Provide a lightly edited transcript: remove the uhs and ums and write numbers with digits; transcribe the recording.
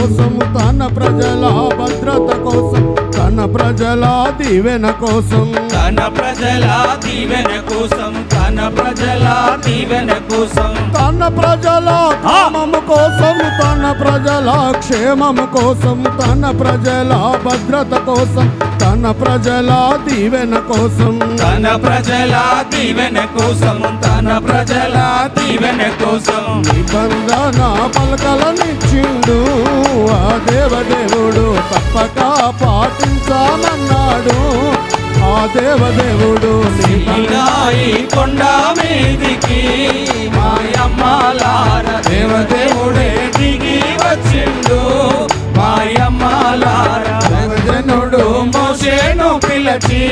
కోసం, తన ప్రజల భద్రత కోసం, తన ప్రజల దీవెన కోసం, తన ప్రజల దీవెన కోసం, తన ప్రజల దీవెన కోసం, తన ప్రజల క్షేమము కోసం, తన ప్రజల క్షేమము కోసం, తన ప్రజల భద్రత కోసం, తన ప్రజల దీవెన కోసం, తన ప్రజల దీవెన కోసం, తన ప్రజల దీవెన కోసం నిబంధన పలకలనిచ్చిండు ఆ దేవదేవుడు, తప్పక పాటించానన్నాడు ఆ దేవదేవుడు. ఈ కొండ మీదికి మాయమ్మలార దేవదేవుడే దిగి వచ్చిండు, మాయమ్మలార దేవజనుడు మోషేను పిలిచి